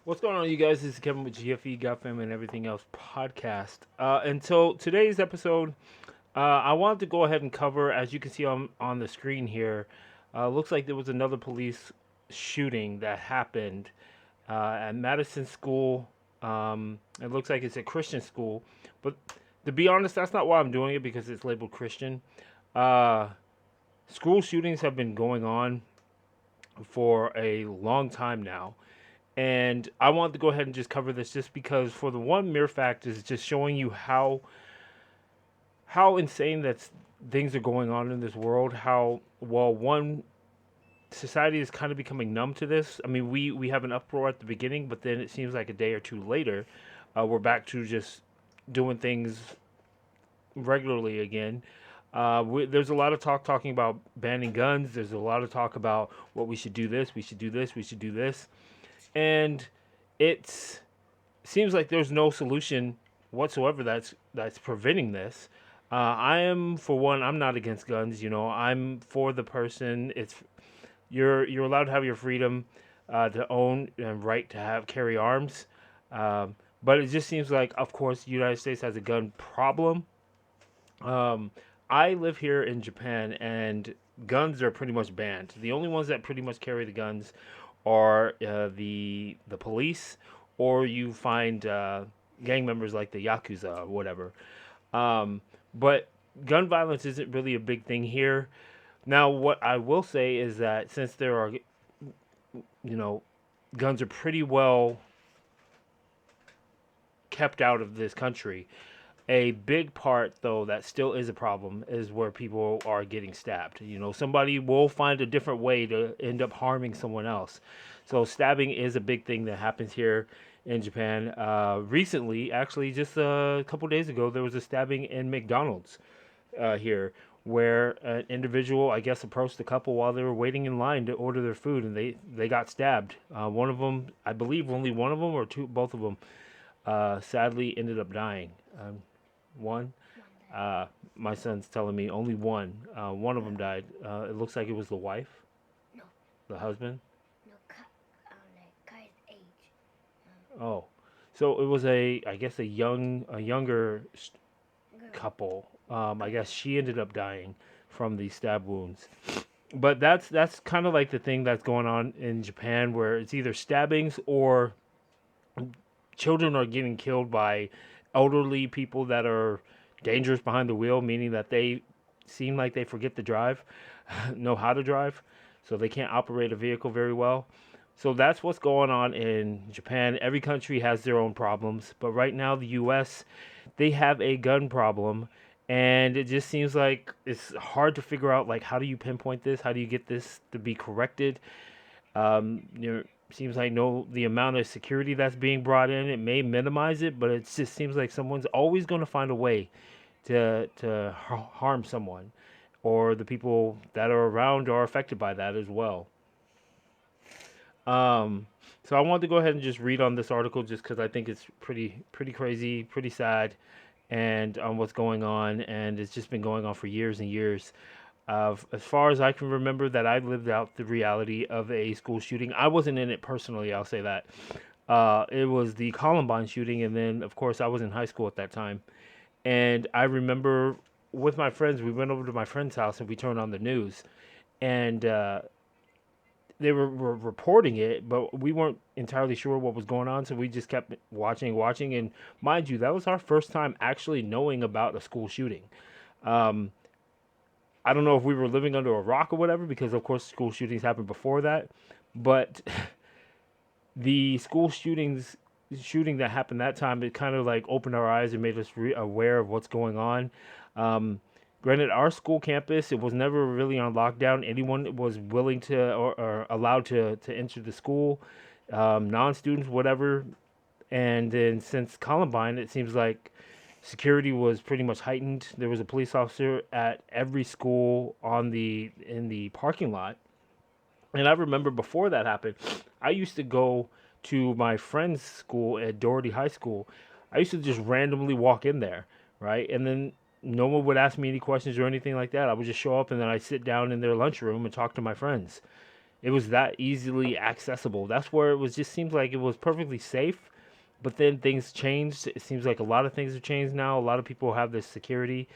What's going on, you guys? This is Kevin with G.F.E, G.F.E, and everything else podcast. And so today's episode, I wanted to go ahead and cover, as you can see on the screen here, looks like there was another police shooting that happened at Madison School. It looks like it's a Christian school, but to be honest, that's not why I'm doing it because it's labeled Christian. Uh, School shootings have been going on for a long time now. And I wanted to go ahead and just cover this just because, for the one mere fact, is just showing you how insane that things are going on in this world. How well one society is kind of becoming numb to this. I mean, we have an uproar at the beginning, but then it seems like a day or two later, we're back to just doing things regularly again. There's a lot of talking about banning guns. There's a lot of talk about what we should do this, we should do this, we should do this, and it's seems like there's no solution whatsoever that's preventing this. I am, for one, I'm not against guns. You know, I'm for the person. It's you're allowed to have your freedom to own and right to have carry arms. But it just seems like, of course, the United States has a gun problem. Um, I live here in Japan, and guns are pretty much banned. The only ones that pretty much carry the guns are the police, or you find gang members like the yakuza or whatever. Um, but gun violence isn't really a big thing here. Now, what I will say is that since there are, guns are pretty well kept out of this country. A big part, though, that still is a problem is where people are getting stabbed. You know, somebody will find a different way to end up harming someone else. So, stabbing is a big thing that happens here in Japan. Recently, actually, just a couple days ago, there was a stabbing in McDonald's here where an individual, I guess, approached a couple while they were waiting in line to order their food, and they got stabbed. One of them, I believe, only one of them or two, both of them, sadly ended up dying. One. My son's telling me only one. One of them died. It looks like it was the wife, No, the husband. no, guy's age. Oh, so it was I guess a younger Girl. couple. I guess she ended up dying from the stab wounds. But that's kind of like the thing that's going on in Japan, where it's either stabbings or children are getting killed by elderly people that are dangerous behind the wheel, meaning that they seem like they forget to drive, know how to drive, so they can't operate a vehicle very well. So that's what's going on in Japan. Every country has their own problems, but right now the US, they have a gun problem, and it just seems like it's hard to figure out, like, how do you pinpoint this? How do you get this to be corrected? You know, seems like no the amount of security that's being brought in, it may minimize it, but it just seems like someone's always going to find a way to harm someone, or the people that are around are affected by that as well. Um, so I wanted to go ahead and just read on this article just because I think it's pretty crazy, pretty sad, and on what's going on, and it's just been going on for years and years. As far as I can remember, that I've lived out the reality of a school shooting. I wasn't in it personally. I'll say that. It was the Columbine shooting, and then of course I was in high school at that time. And I remember with my friends, we went over to my friend's house and we turned on the news, and they were reporting it, but we weren't entirely sure what was going on, so we just kept watching. And mind you, that was our first time actually knowing about a school shooting. Um, I don't know if we were living under a rock or whatever, because of course school shootings happened before that, but the school shooting that happened that time, it kind of like opened our eyes and made us aware of what's going on. Um, Granted, our school campus, it was never really on lockdown. Anyone was willing to or allowed to enter the school, non-students, whatever. And then since Columbine, it seems like security was pretty much heightened. There was a police officer at every school on the in the parking lot. And I remember before that happened, I used to go to my friend's school at Doherty High School. I used to just randomly walk in there, right? And then no one would ask me any questions or anything like that. I would just show up and then I'd sit down in their lunchroom and talk to my friends. It was that easily accessible. That's where it was just seems like it was perfectly safe. But then things changed. It seems like a lot of things have changed now. A lot of people have this security.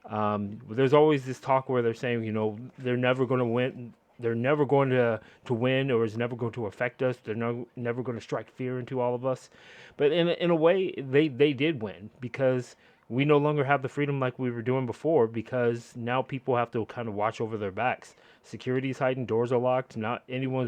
There's always this talk where they're saying, they're never going to win. They're never going to win, or is never going to affect us. They're never going to strike fear into all of us. But in a way, they did win because we no longer have the freedom like we were doing before because now people have to kind of watch over their backs. Security's hiding, doors are locked. Not anyone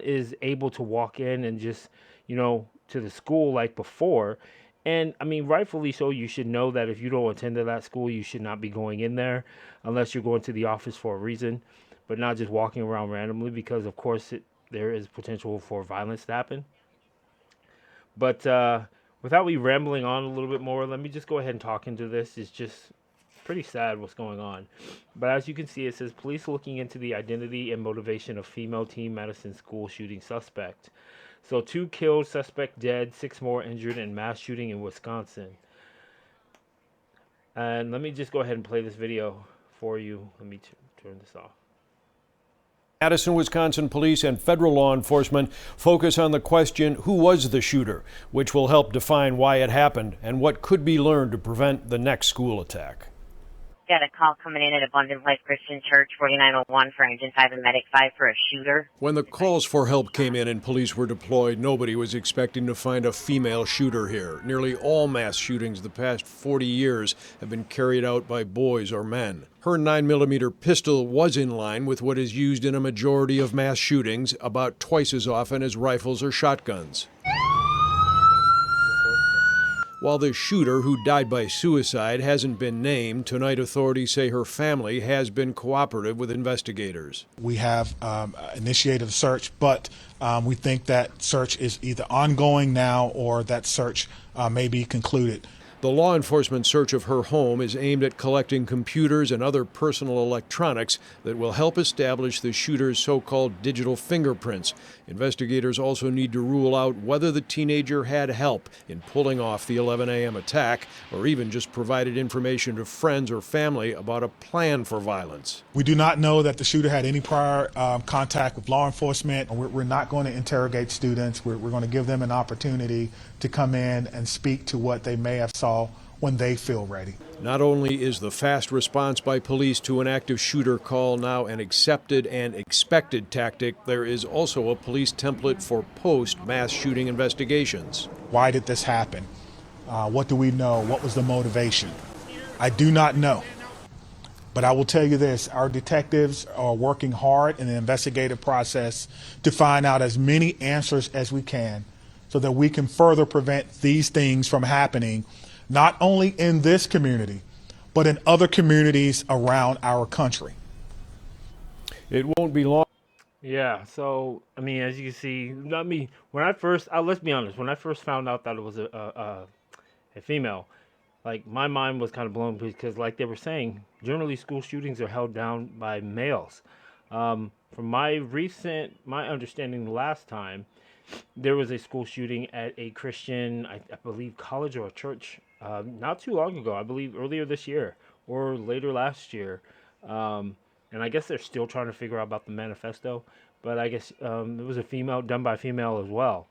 is able to walk in and just, to the school like before. And I mean, rightfully so, you should know that if you don't attend to that school, you should not be going in there unless you're going to the office for a reason, but not just walking around randomly because, of course, there is potential for violence to happen. But without me rambling on a little bit more, let me just go ahead and talk into this. It's just pretty sad what's going on. But as you can see, it says police looking into the identity and motivation of female teen Madison school shooting suspect. So 2 killed, suspect dead, 6 more injured in mass shooting in Wisconsin. And let me just go ahead and play this video for you. Let me turn this off. Madison, Wisconsin police and federal law enforcement focus on the question, who was the shooter, which will help define why it happened and what could be learned to prevent the next school attack. Got a call coming in at Abundant Life Christian Church, 4901 for Engine 5 and Medic 5 for a shooter. When the calls for help came in and police were deployed, nobody was expecting to find a female shooter here. Nearly all mass shootings the past 40 years have been carried out by boys or men. Her 9mm pistol was in line with what is used in a majority of mass shootings, about twice as often as rifles or shotguns. While the shooter, who died by suicide, hasn't been named, tonight authorities say her family has been cooperative with investigators. We have initiated a search, but we think that search is either ongoing now or that search may be concluded. The law enforcement search of her home is aimed at collecting computers and other personal electronics that will help establish the shooter's so-called digital fingerprints. Investigators also need to rule out whether the teenager had help in pulling off the 11 a.m. attack or even just provided information to friends or family about a plan for violence. We do not know that the shooter had any prior contact with law enforcement. We're not going to interrogate students. We're going to give them an opportunity to come in and speak to what they may have saw when they feel ready. Not only is the fast response by police to an active shooter call now an accepted and expected tactic, there is also a police template for post-mass shooting investigations. Why did this happen? What do we know? What was the motivation? I do not know. But I will tell you this, our detectives are working hard in the investigative process to find out as many answers as we can so that we can further prevent these things from happening, not only in this community, but in other communities around our country. It won't be long. Yeah, so I mean, as you can see, not me. Let's be honest. When I first found out that it was a female, like my mind was kind of blown because, like they were saying, generally school shootings are held down by males. From my understanding last time, there was a school shooting at a Christian, I believe, college or a church, not too long ago. I believe earlier this year or later last year. And I guess they're still trying to figure out about the manifesto. But I guess it was a female, done by a female as well.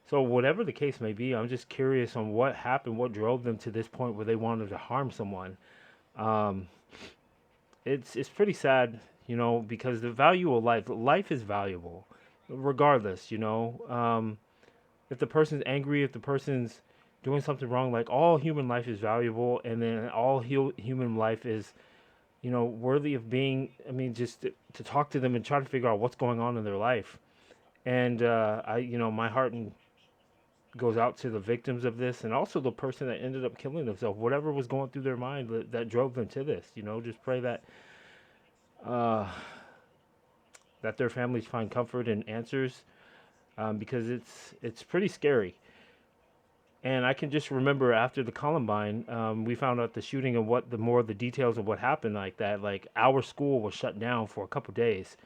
So whatever the case may be, I'm just curious on what happened, what drove them to this point where they wanted to harm someone. Um, it's pretty sad, because the value of life is valuable, regardless. If the person's angry, if the person's doing something wrong, like all human life is valuable, and then all human life is, worthy of being. I mean, just to talk to them and try to figure out what's going on in their life. And my heart goes out to the victims of this, and also the person that ended up killing themselves. Whatever was going through their mind that drove them to this. Just pray that that their families find comfort and answers, because it's pretty scary. And I can just remember after the Columbine, we found out the shooting and what the details of what happened like that. Like our school was shut down for a couple days,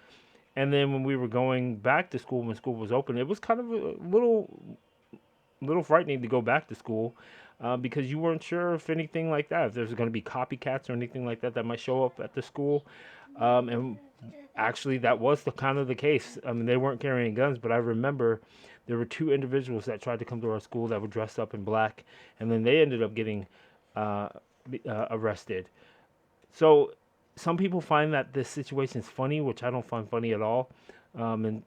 and then when we were going back to school when school was open, it was kind of a little frightening to go back to school, because you weren't sure if anything like that, if there's going to be copycats or anything like that might show up at the school. And actually, that was the kind of the case. I mean, they weren't carrying guns, but I remember there were two individuals that tried to come to our school that were dressed up in black, and then they ended up getting uh, arrested. So some people find that this situation is funny, which I don't find funny at all, and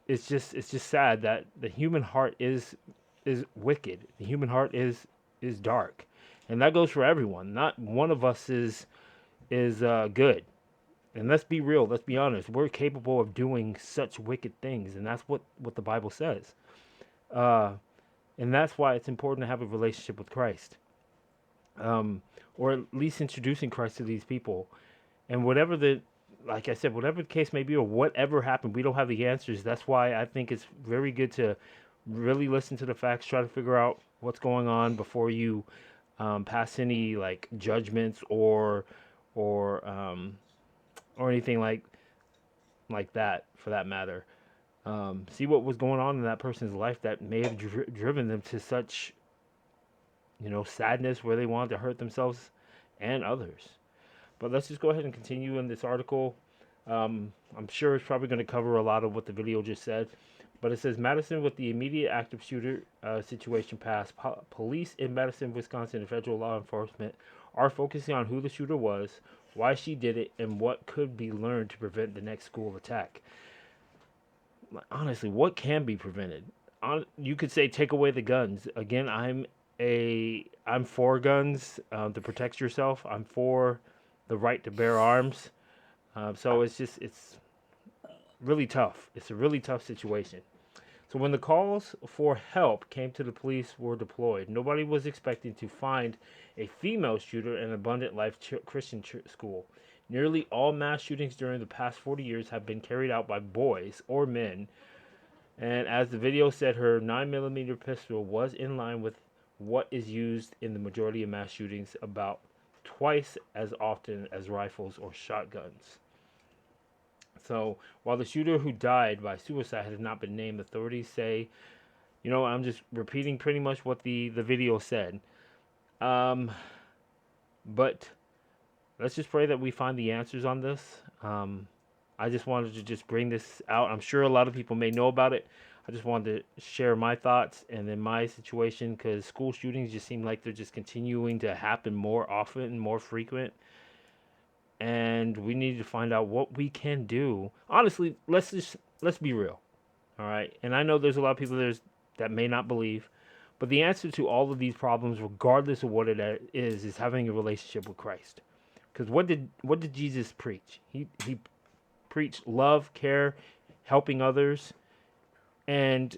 it's just sad that the human heart is wicked. The human heart is dark, and that goes for everyone. Not one of us is good. And let's be real. Let's be honest. We're capable of doing such wicked things, and that's what the Bible says. Uh, and that's why it's important to have a relationship with Christ, or at least introducing Christ to these people. And whatever the, like I said, whatever the case may be, or whatever happened, we don't have the answers. That's why I think it's very good to really listen to the facts, try to figure out what's going on before you pass any like judgments or or anything like that for that matter. See what was going on in that person's life that may have driven them to such, sadness where they wanted to hurt themselves and others. But let's just go ahead and continue in this article. I'm sure it's probably going to cover a lot of what the video just said. But it says Madison with the immediate active shooter situation passed. Police in Madison, Wisconsin, and federal law enforcement are focusing on who the shooter was, why she did it, and what could be learned to prevent the next school attack. Honestly, what can be prevented? You could say take away the guns. Again, I'm for guns to protect yourself. I'm for the right to bear arms. So it's really tough. It's a really tough situation. So when the calls for help came to the police were deployed, nobody was expecting to find a female shooter in Abundant Life Christian school. Nearly all mass shootings during the past 40 years have been carried out by boys or men. And as the video said, her 9mm pistol was in line with what is used in the majority of mass shootings, about twice as often as rifles or shotguns. So, while the shooter who died by suicide has not been named, authorities say, I'm just repeating pretty much what the video said. But let's just pray that we find the answers on this. I just wanted to just bring this out. I'm sure a lot of people may know about it. I just wanted to share my thoughts and then my situation, because school shootings just seem like they're just continuing to happen more often and more frequent. And we need to find out what we can do. Honestly, let's be real. All right. And I know there's a lot of people that may not believe, but the answer to all of these problems, regardless of what it is having a relationship with Christ. Because what did Jesus preach? He preached love, care, helping others. And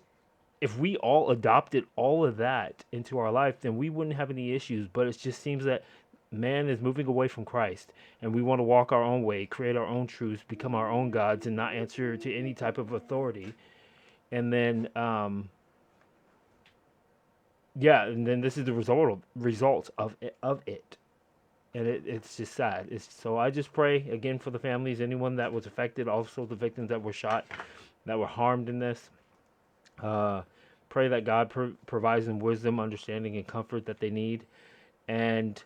if we all adopted all of that into our life, then we wouldn't have any issues. But it just seems that man is moving away from Christ, and we want to walk our own way, create our own truths, become our own gods, and not answer to any type of authority. And then, and then this is the result of it. And it's just sad. So I just pray again for the families, anyone that was affected, also the victims that were shot, that were harmed in this. Pray that God provides them wisdom, understanding, and comfort that they need. And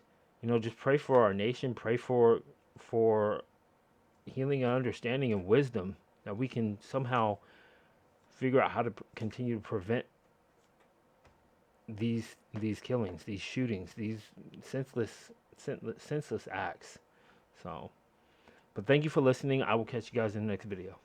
just pray for our nation. Pray for healing and understanding and wisdom, that we can somehow figure out how to continue to prevent these killings, these shootings, these senseless acts. So, but thank you for listening. I will catch you guys in the next video.